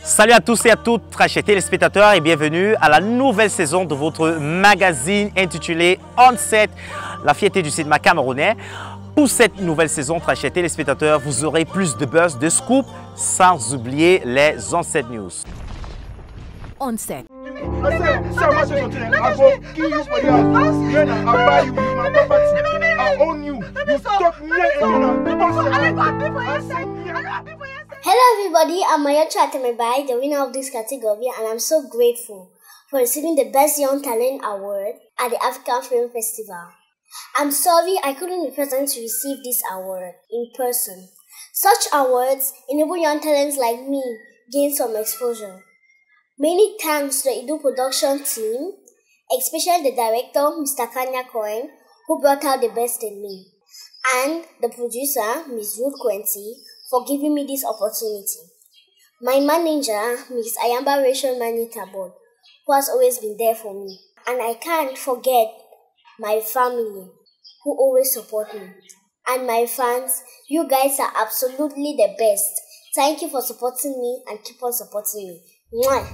Salut à tous et à toutes, très chers téléspectateurs, et bienvenue à la nouvelle saison de votre magazine intitulé On-Set, la fierté du cinéma camerounais. Pour cette nouvelle saison, très chers téléspectateurs, vous aurez plus de buzz, de scoop, sans oublier les On-Set News. On-Set. Hello everybody, I'm Maya Chatamabai, the winner of this category, and I'm so grateful for receiving the Best Young Talent Award at the African Film Festival. I'm sorry I couldn't be present to receive this award in person. Such awards enable young talents like me gain some exposure. Many thanks to the Idu production team, especially the director, Mr. Kanya Cohen, who brought out the best in me, and the producer, Ms. Ruth Quenty, for giving me this opportunity. My manager, Ms. Ayamba Rachel Mani Tabot, who has always been there for me. And I can't forget my family, who always support me. And my fans, you guys are absolutely the best. Thank you for supporting me and keep on supporting me. Mwah!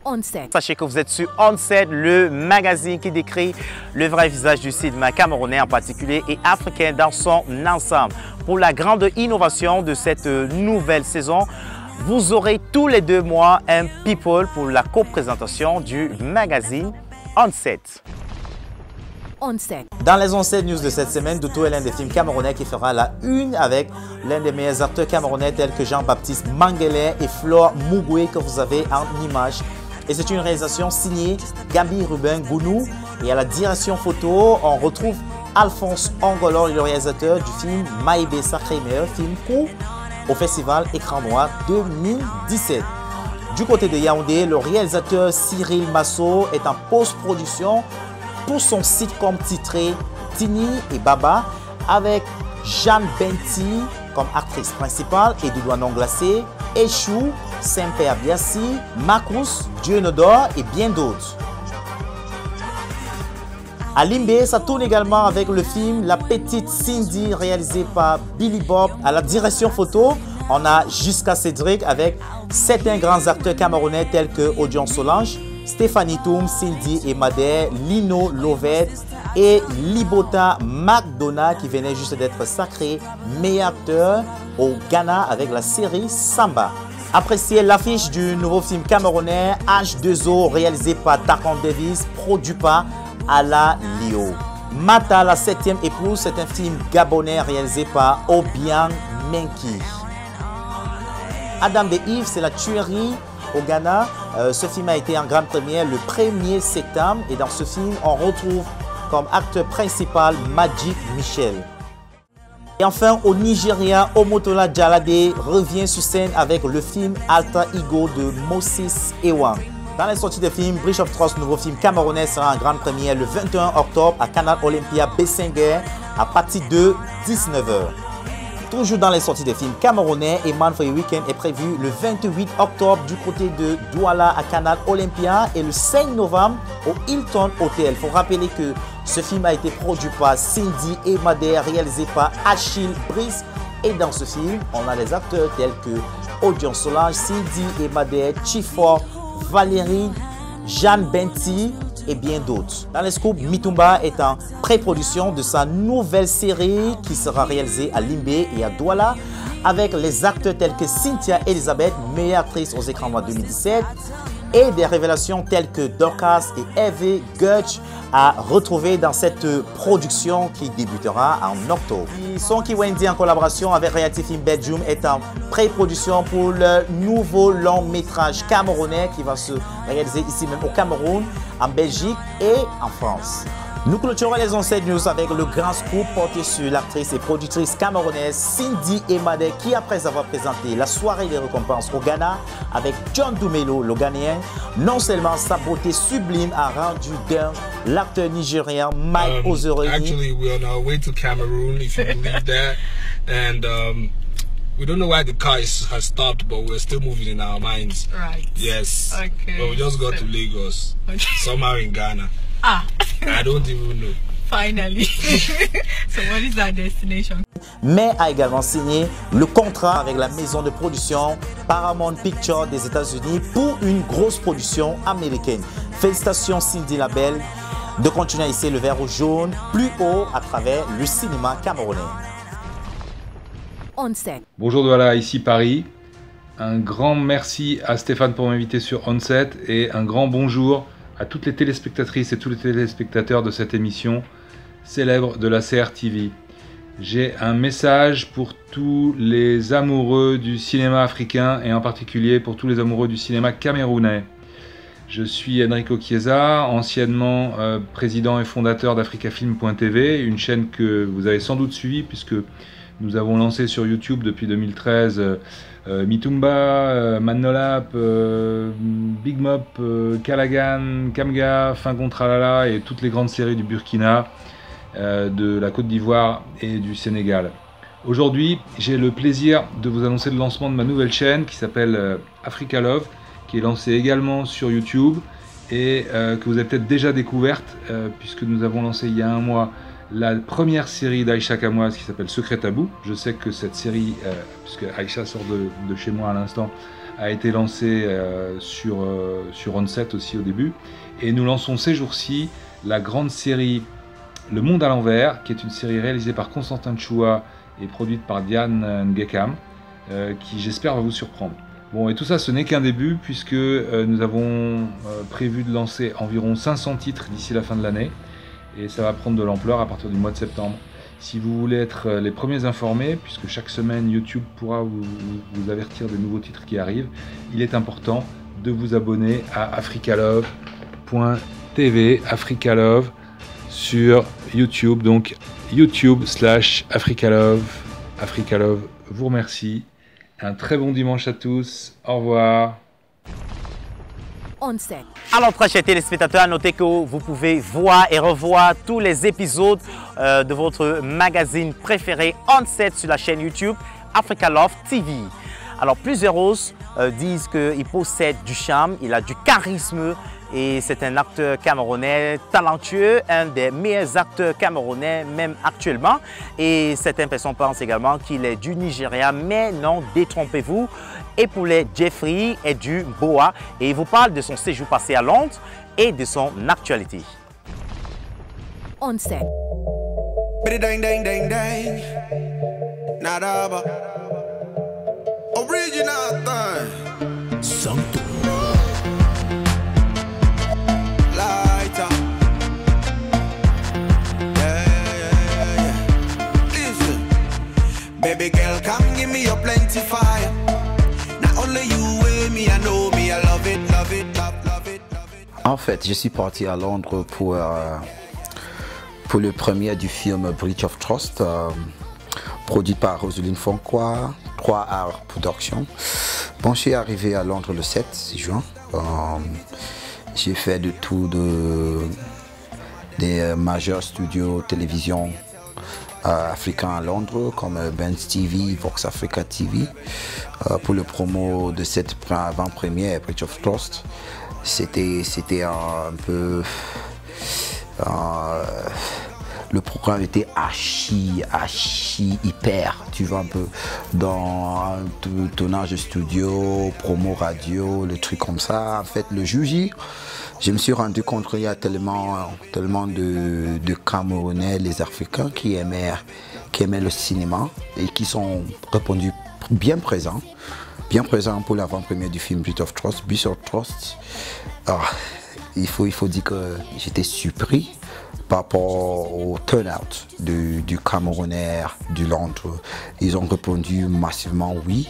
On-Set. Sachez que vous êtes sur On-Set, le magazine qui décrit le vrai visage du cinéma camerounais en particulier et africain dans son ensemble. Pour la grande innovation de cette nouvelle saison, vous aurez tous les 2 mois un People pour la co-présentation du magazine On-Set. On-Set. Dans les On-Set News de cette semaine, Doutou est l'un des films camerounais qui fera la une avec l'un des meilleurs acteurs camerounais tels que Jean-Baptiste Manguelé et Flore Mougoué que vous avez en image. Et c'est une réalisation signée Gabi Ruben Gounou. Et à la direction photo, on retrouve Alphonse Angolor, le réalisateur du film Maïbé Sacré Meilleur, film court au festival Écran Noir 2017. Du côté de Yaoundé, le réalisateur Cyril Masso est en post-production pour son sitcom titré Tini et Baba avec Jeanne Benti comme actrice principale et Doudouanon Glacé, Échou, Saint-Père Biassi, Marcus, Dieu Nodor et bien d'autres. À Limbé, ça tourne également avec le film La Petite Cindy réalisé par Billy Bob. À la direction photo, on a Jusqu'à Cédric avec certains grands acteurs camerounais tels que Odion Solange, Stéphanie Toum, Cindy et Madère, Lino Lovett et Libota McDonough qui venait juste d'être sacré meilleur acteur au Ghana avec la série Samba. Appréciez l'affiche du nouveau film camerounais H2O réalisé par Takan Davis, produit par Ala Lio. Mata, la 7e épouse, c'est un film gabonais réalisé par Obiang Menki. Adam de Yves, c'est la tuerie au Ghana. Ce film a été en grande première le 1er septembre et dans ce film, on retrouve comme acteur principal Magic Michel. Et enfin, au Nigeria, Omotola Jalade revient sur scène avec le film Alter Ego de Moses Ewan. Dans les sorties de films, Bridge of Trust, nouveau film camerounais, sera en grande première le 21 octobre à Canal Olympia Bessenguer à partir de 19h. Toujours dans les sorties de films camerounais, Eman for a Weekend est prévu le 28 octobre du côté de Douala à Canal Olympia et le 5 novembre au Hilton Hotel. Il faut rappeler que ce film a été produit par Cindy et Madère, réalisé par Achille Brice. Et dans ce film, on a des acteurs tels que Odion Solange, Cindy et Madère, Chifor, Valérie, Jeanne Benti et bien d'autres. Dans les scoops, Mitumba est en pré-production de sa nouvelle série qui sera réalisée à Limbé et à Douala avec les acteurs tels que Cynthia Elizabeth, meilleure actrice aux écrans noirs 2017, et des révélations telles que Dorcas et Eve Gutch à retrouver dans cette production qui débutera en octobre. Sonky Wendy en collaboration avec Reality Film Bedroom est en pré-production pour le nouveau long métrage camerounais qui va se réaliser ici même au Cameroun, en Belgique et en France. Nous clôturons les On-Set News avec le grand scoop porté sur l'actrice et productrice camerounaise Cindy Emadé qui, après avoir présenté la soirée des récompenses au Ghana avec John Dumelo, le Ghanéen, non seulement sa beauté sublime a rendu dingue l'acteur nigérien Mike Ozeroni. Actually, we're on our way to Cameroon, if you believe that, and we don't know why the car has stopped, but we're still moving in our minds. Right. Yes. Okay. But we just got to Lagos, Okay. somehow in Ghana. Ah. And I don't even know. Finally. So what is our destination? Mais a également signé le contrat avec la maison de production Paramount Pictures des États-Unis pour une grosse production américaine. Félicitations Cindy Labelle de continuer à hisser le verre jaune plus haut à travers le cinéma camerounais. On set. Bonjour Douala, ici Paris. Un grand merci à Stéphane pour m'inviter sur Onset et un grand bonjour à toutes les téléspectatrices et tous les téléspectateurs de cette émission célèbre de la CRTV. J'ai un message pour tous les amoureux du cinéma africain et en particulier pour tous les amoureux du cinéma camerounais. Je suis Enrico Chiesa, anciennement président et fondateur d'AfricaFilm.tv, une chaîne que vous avez sans doute suivie puisque nous avons lancé sur YouTube depuis 2013 Mitumba, Manolap, Big Mop, Calagan, Kamga, Fin contre Alala et toutes les grandes séries du Burkina, de la Côte d'Ivoire et du Sénégal. Aujourd'hui, j'ai le plaisir de vous annoncer le lancement de ma nouvelle chaîne qui s'appelle Africa Love, qui est lancée également sur YouTube et que vous avez peut-être déjà découverte puisque nous avons lancé il y a un mois la première série d'Aïcha Kamoise qui s'appelle Secret Tabou. Je sais que cette série, puisque Aïcha sort de chez moi à l'instant, a été lancée sur Onset aussi au début. Et nous lançons ces jours-ci la grande série Le Monde à l'envers, qui est une série réalisée par Constantin Choua et produite par Diane Ngekam, qui j'espère va vous surprendre. Bon, et tout ça, ce n'est qu'un début, puisque nous avons prévu de lancer environ 500 titres d'ici la fin de l'année. Et ça va prendre de l'ampleur à partir du mois de septembre. Si vous voulez être les premiers informés, puisque chaque semaine YouTube pourra vous avertir des nouveaux titres qui arrivent, il est important de vous abonner à africalove.tv, Africalove sur YouTube, donc YouTube/Africalove. Africalove vous remercie. Un très bon dimanche à tous. Au revoir. On set. Alors, très chers téléspectateurs, notez que vous pouvez voir et revoir tous les épisodes de votre magazine préféré Onset sur la chaîne YouTube Africa Love TV. Alors, plusieurs roses disent qu'il possède du charme, il a du charisme et c'est un acteur camerounais talentueux, un des meilleurs acteurs camerounais même actuellement. Et certaines personnes pensent également qu'il est du Nigeria, mais non, détrompez-vous. Époulet Jeffrey est du Boa et il vous parle de son séjour passé à Londres et de son actualité. On set. Original thing. Santo. Lighter. Yeah. Listen. Baby girl, come give me your plenty fire. En fait, je suis parti à Londres pour le premier du film Breach of Trust, produit par Roselyne Fonquois, 3R Productions. Bon, je suis arrivé à Londres le 7 juin. J'ai fait de tout des majeurs studios télévision africains à Londres comme Benz TV, Vox Africa TV pour le promo de cette avant-première Breach of Trust. C'était un peu le programme était archi hyper, tu vois, un peu dans un tournage studio, promo radio, le truc comme ça. En fait, le jour J, je me suis rendu compte qu'il y a tellement de Camerounais, les Africains qui aimaient le cinéma et qui sont répondus bien présents pour l'avant-première du film Breach of Trust. Il faut dire que j'étais surpris par rapport au turnout du Camerounais du Londres. Ils ont répondu massivement oui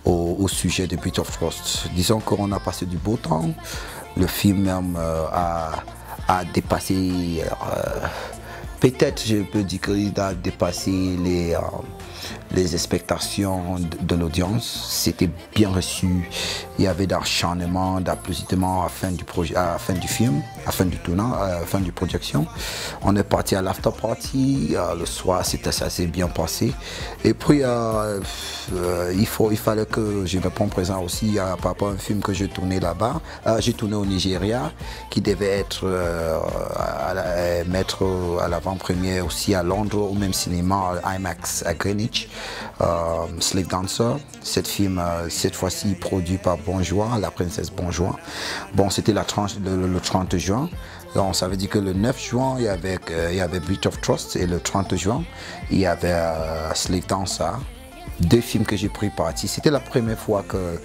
au sujet de Breach of Trust. Disons qu'on a passé du beau temps. Le film même a dépassé, peut-être je peux dire qu'il a dépassé les expectations de l'audience. C'était bien reçu. Il y avait d'acharnement, d'applaudissements à la fin du film, à la fin du tournant, à la fin du projection. On est parti à l'after party. Le soir, ça s'est bien passé. Et puis, il fallait que je réponde présent aussi par rapport à un film que j'ai tourné là-bas. J'ai tourné au Nigeria, qui devait être mettre à l'avant-première aussi à Londres, au même cinéma IMAX à Greenwich, Slave Dancer. Cette film, cette fois-ci produit par Bonjour, la princesse Bonjour. Bon, c'était le 30 juin. Donc, ça veut dire que le 9 juin, il y avait Breach of Trust et le 30 juin, il y avait Slave Dancer. 2 films que j'ai pris parti. C'était la première fois que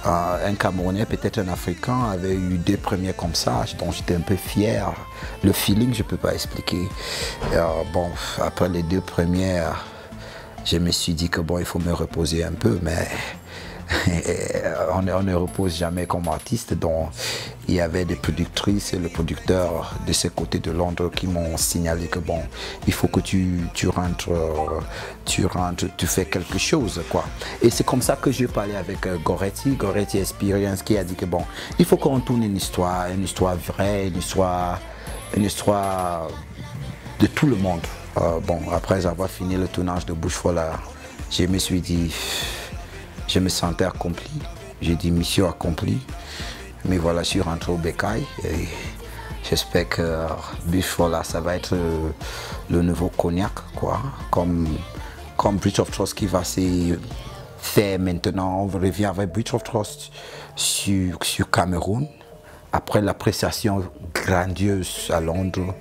un Camerounais, peut-être un Africain, avait eu 2 premières comme ça. Donc j'étais un peu fier. Le feeling, je ne peux pas expliquer. Bon, après les 2 premières, je me suis dit que bon, il faut me reposer un peu, mais on ne repose jamais comme artiste. Donc il y avait des productrices et le producteur de ce côté de Londres qui m'ont signalé que bon, il faut que tu rentres, tu fais quelque chose, quoi. Et c'est comme ça que j'ai parlé avec Goretti Experience, qui a dit que bon, il faut qu'on tourne une histoire vraie, une histoire de tout le monde. Bon, après avoir fini le tournage de Bushfalla, je me suis dit, je me sentais accompli. J'ai dit mission accomplie. Mais voilà, je suis rentré au Bécaye et j'espère que Bushfalla, ça va être le nouveau cognac, quoi. Comme Breach of Trust qui va se faire maintenant. On revient avec Breach of Trust sur Cameroun. Après l'appréciation grandiose à Londres,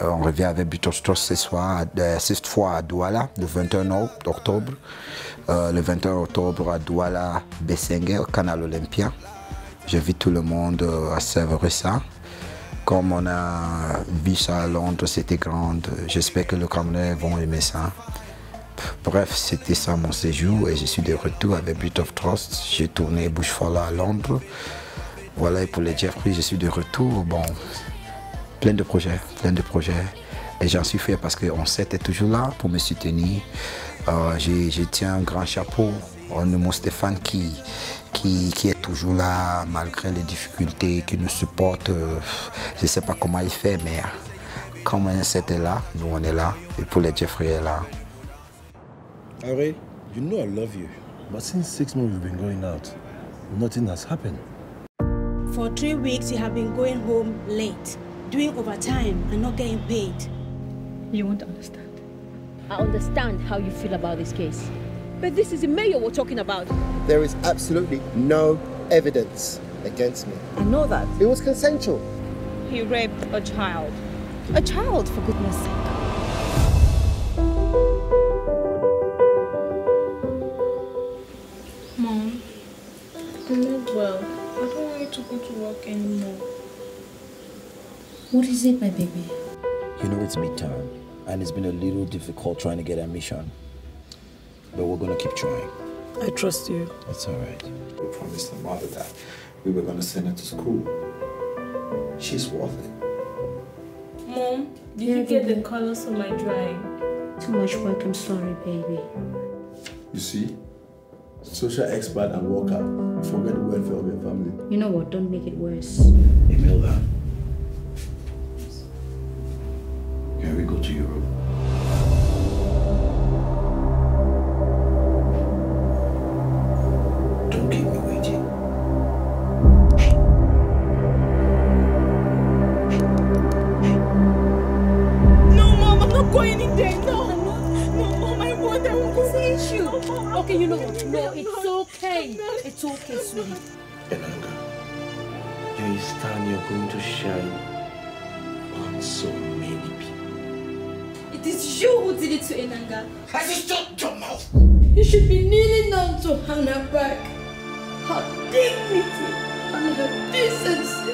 on revient avec Breach of Trust cette fois à Douala, le 21 octobre. Le 21 octobre à Douala, Bessengue, au Canal Olympia. J'invite tout le monde à savourer ça. Comme on a vu ça à Londres, c'était grand. J'espère que les Camerounais vont aimer ça. Bref, c'était ça mon séjour et je suis de retour avec Breach of Trust. J'ai tourné Bushfalla à Londres. Voilà, et pour les Jeffrey, je suis de retour. Bon, plein de projets. Et j'en suis fier parce qu'on est toujours là pour me soutenir. Je tiens un grand chapeau au nom de Stéphane qui est toujours là malgré les difficultés, qui nous supporte. Je ne sais pas comment il fait, mais comme c'était là, nous on est là. Et pour les Jeffrey est là. Harry, you know I love you. But since 6 months we've been going out, nothing has happened. For 3 weeks you have been going home late, doing overtime and not getting paid. You won't understand. I understand how you feel about this case. But this is the mayor we're talking about. There is absolutely no evidence against me. I know that. It was consensual. He raped a child. A child, for goodness sake. Mom, I'm not well. I don't want you to go to work anymore. What is it, my baby? You know it's midterm, and it's been a little difficult trying to get admission. But we're gonna keep trying. I trust you. It's all right. We promised the mother that we were gonna send her to school. She's worth it. Mom, did you get the colors for my drawing? Too much work, I'm sorry, baby. You see? Social expert and worker. Forget the welfare of your family. You know what? Don't make it worse. Imelda, can we go to Europe? Don't keep me waiting. No, Mom, I'm not going in there. No, Mom, I won't. I won't go. It's you. Okay, you know what? No, it's okay. It's okay, sweetie. Enanga, you're a star and you're going to shine on so many people. It is you who did it to Enanga. Have you shut your mouth? You should be kneeling down to Hannah back. Her dignity and her decency.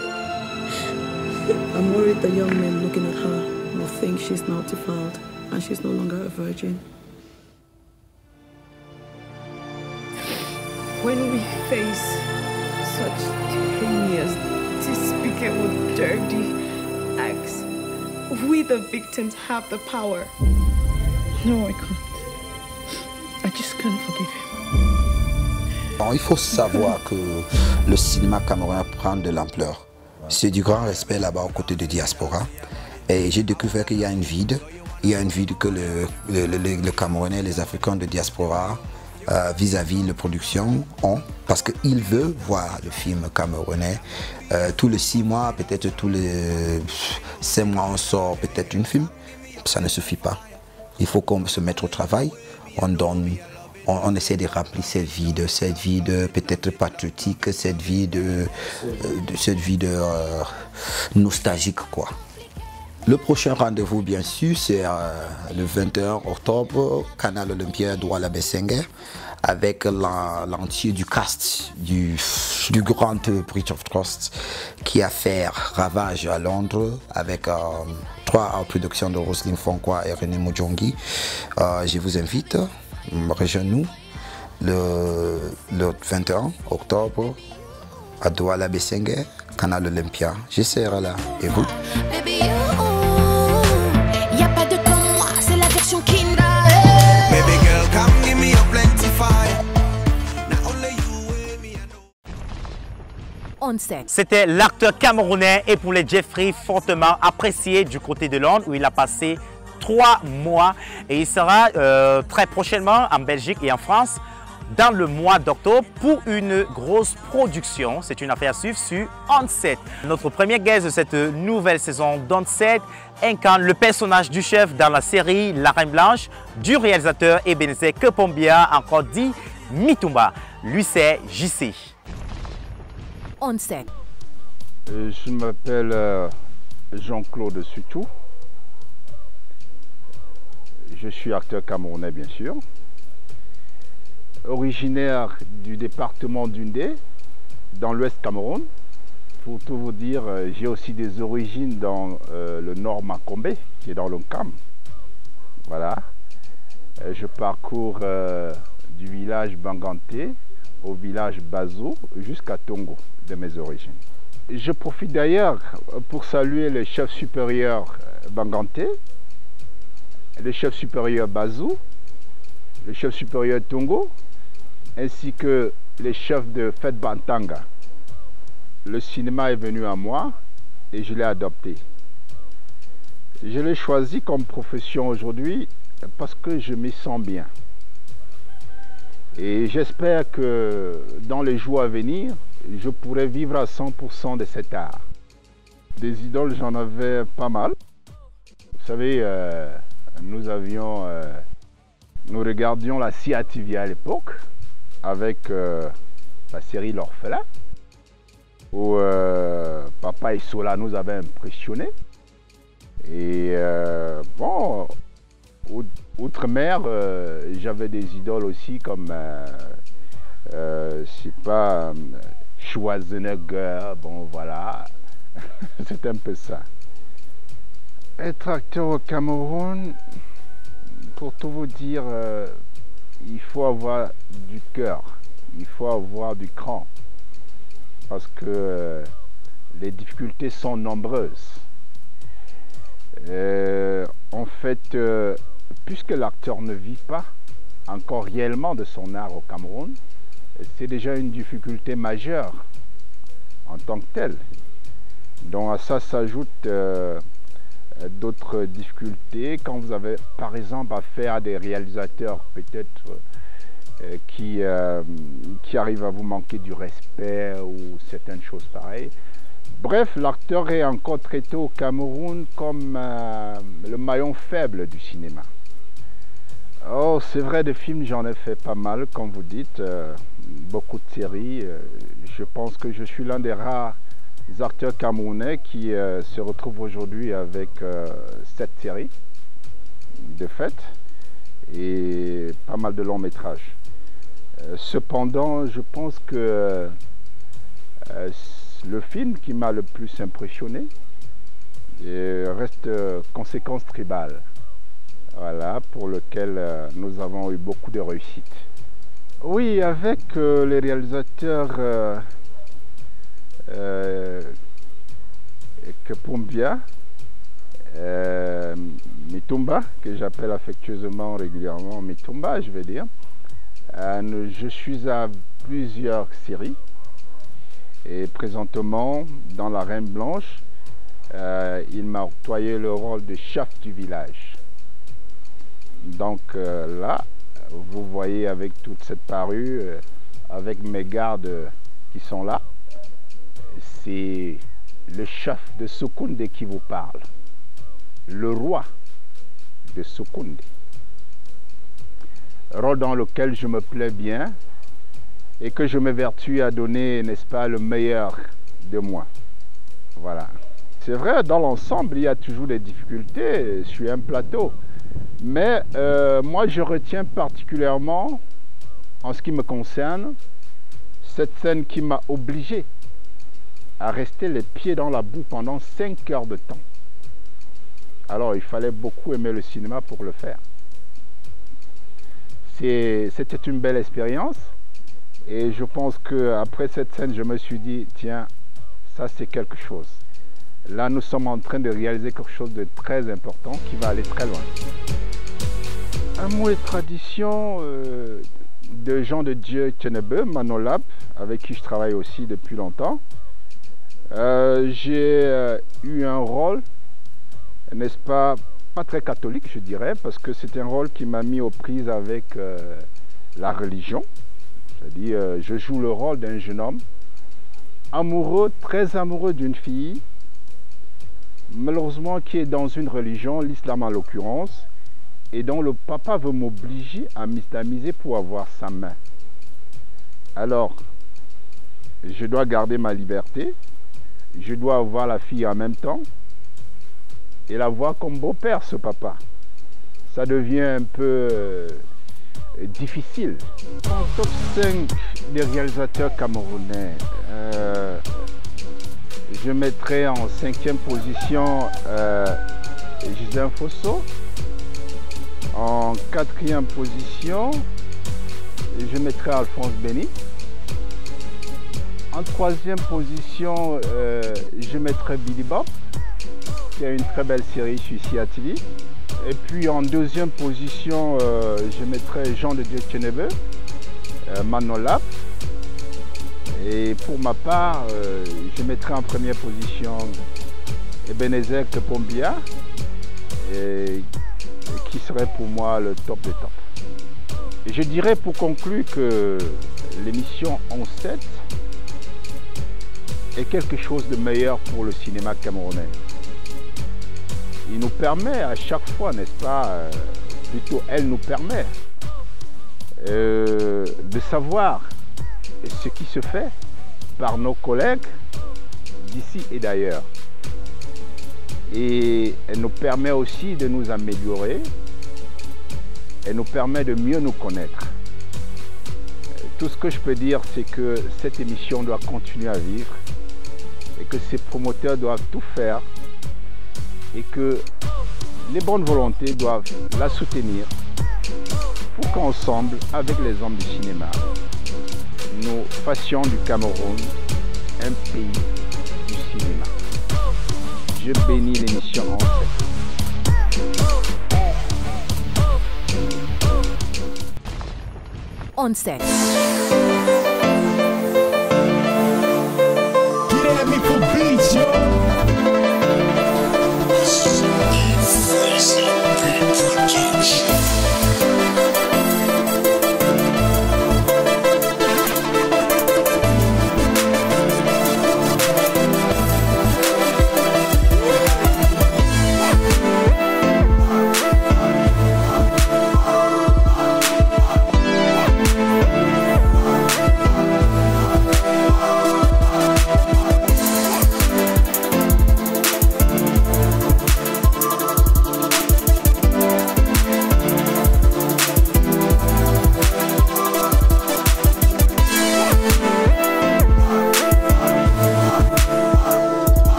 I'm worried the young men looking at her will think she's now defiled and she's no longer a virgin. When we face such heinous, despicable, dirty acts, we the victims have the power. No, I can't. I just can't forgive him. Alors, il faut savoir que le cinéma camerounais prend de l'ampleur. C'est du grand respect là-bas aux côtés de diaspora. Et j'ai découvert qu'il y a une vide. Il y a une vide que le Camerounais, les Africains de diaspora, vis-à-vis de la production ont parce qu'il veut voir le film camerounais. Tous les 6 mois, peut-être tous les 5 mois, on sort peut-être un film. Ça ne suffit pas. Il faut qu'on se mette au travail. On essaie de remplir cette vide peut-être patriotique, cette vide nostalgique, quoi. Le prochain rendez-vous, bien sûr, c'est le 21 octobre, Canal Olympia Douala Bessengue, avec l'entier du cast du grand Bridge of Trust qui a fait ravage à Londres avec 3 productions de Roselyne Fonkwa et René Moujongi. Je vous invite, rejoignez-nous le 21 octobre à Douala Bessengue, Canal Olympia. Je serai là. Et vous? C'était l'acteur camerounais et pour les Jeffrey fortement apprécié du côté de Londres où il a passé 3 mois et il sera très prochainement en Belgique et en France dans le mois d'octobre pour une grosse production. C'est une affaire à suivre sur On7. Notre premier guest de cette nouvelle saison d'On7 incarne le personnage du chef dans la série La Reine Blanche du réalisateur Ebenezer Kepombia, encore dit Mitumba. Lui c'est JC. On7. Je m'appelle Jean-Claude Sutou. Je suis acteur camerounais, bien sûr. Originaire du département d'Undé, dans l'ouest Cameroun. Pour tout vous dire, j'ai aussi des origines dans le nord Makombe, qui est dans l'Onkam. Voilà. Je parcours du village Banganté au village Bazo jusqu'à Tongo, de mes origines. Je profite d'ailleurs pour saluer le chef supérieur Banganté, le chef supérieur Bazou, le chef supérieur Tongo, ainsi que les chefs de Fête Bantanga. Le cinéma est venu à moi et je l'ai adopté. Je l'ai choisi comme profession aujourd'hui parce que je m'y sens bien. Et j'espère que dans les jours à venir, je pourrai vivre à 100% de cet art. Des idoles, j'en avais pas mal. Vous savez, nous regardions la CATV à l'époque avec la série L'Orphelin, où Papa et Sola nous avaient impressionnés. Et bon, outre-mer, j'avais des idoles aussi comme, je sais pas, Schwarzenegger, bon voilà, c'est un peu ça. Être acteur au Cameroun, pour tout vous dire, il faut avoir du cœur, il faut avoir du cran, parce que les difficultés sont nombreuses. En fait, puisque l'acteur ne vit pas encore réellement de son art au Cameroun, c'est déjà une difficulté majeure en tant que telle. Donc à ça s'ajoutent d'autres difficultés quand vous avez par exemple affaire à des réalisateurs peut-être qui arrivent à vous manquer du respect ou certaines choses pareilles. Bref, l'acteur est encore traité au Cameroun comme le maillon faible du cinéma. Oh, c'est vrai, des films, j'en ai fait pas mal, comme vous dites, beaucoup de séries. Je pense que je suis l'un des rares acteurs camerounais qui se retrouvent aujourd'hui avec 7 séries de fait et pas mal de longs métrages. Cependant, je pense que le film qui m'a le plus impressionné reste Conséquences tribales. Voilà, pour lequel nous avons eu beaucoup de réussite. Oui, avec les réalisateurs Kepombia, Mitumba, que j'appelle affectueusement régulièrement Mitumba, je vais dire. Je suis à plusieurs séries et présentement dans La Reine Blanche, il m'a octroyé le rôle de chef du village. Donc là, vous voyez avec toute cette parure avec mes gardes qui sont là. C'est le chef de Sekoundé qui vous parle, le roi de Sekoundé. Rôle dans lequel je me plais bien et que je m'évertue à donner, n'est-ce pas, le meilleur de moi. Voilà. C'est vrai, dans l'ensemble, il y a toujours des difficultés sur un plateau. Mais moi, je retiens particulièrement, en ce qui me concerne, cette scène qui m'a obligé à rester les pieds dans la boue pendant 5 heures de temps. Alors, il fallait beaucoup aimer le cinéma pour le faire. C'était une belle expérience. Et je pense qu'après cette scène, je me suis dit, tiens, ça c'est quelque chose. Là, nous sommes en train de réaliser quelque chose de très important qui va aller très loin. Un mot et tradition de Jean de Dieu Tchénebe, Manolap, avec qui je travaille aussi depuis longtemps. J'ai eu un rôle, n'est-ce pas, pas très catholique, je dirais, parce que c'est un rôle qui m'a mis aux prises avec la religion. C'est-à-dire, je joue le rôle d'un jeune homme amoureux, très amoureux d'une fille, malheureusement qui est dans une religion, l'islam en l'occurrence, et dont le papa veut m'obliger à m'islamiser pour avoir sa main. Alors, je dois garder ma liberté, je dois avoir la fille en même temps, et la voir comme beau-père, ce papa. Ça devient un peu difficile. En top 5 des réalisateurs camerounais, je mettrai en 5e position Gislain Fosso. En 4e position, je mettrai Alphonse Béni. En 3e position, je mettrai Billy Bob, qui a une très belle série sur CATV. Et puis en 2e position, je mettrai Jean de Dieu Tchénebe, Manolap. Et pour ma part, je mettrai en première position Ebenezer Kepombia, qui serait pour moi le top des tops. Et je dirais pour conclure que l'émission 11-7 est quelque chose de meilleur pour le cinéma camerounais. Il nous permet à chaque fois, n'est-ce pas, plutôt elle nous permet de savoir ce qui se fait par nos collègues d'ici et d'ailleurs. Et elle nous permet aussi de nous améliorer, elle nous permet de mieux nous connaître. Tout ce que je peux dire, c'est que cette émission doit continuer à vivre et que ses promoteurs doivent tout faire et que les bonnes volontés doivent la soutenir pour qu'ensemble, avec les hommes du cinéma, nous fassions du Cameroun un pays du cinéma. Je bénis l'émission Onset. Onset.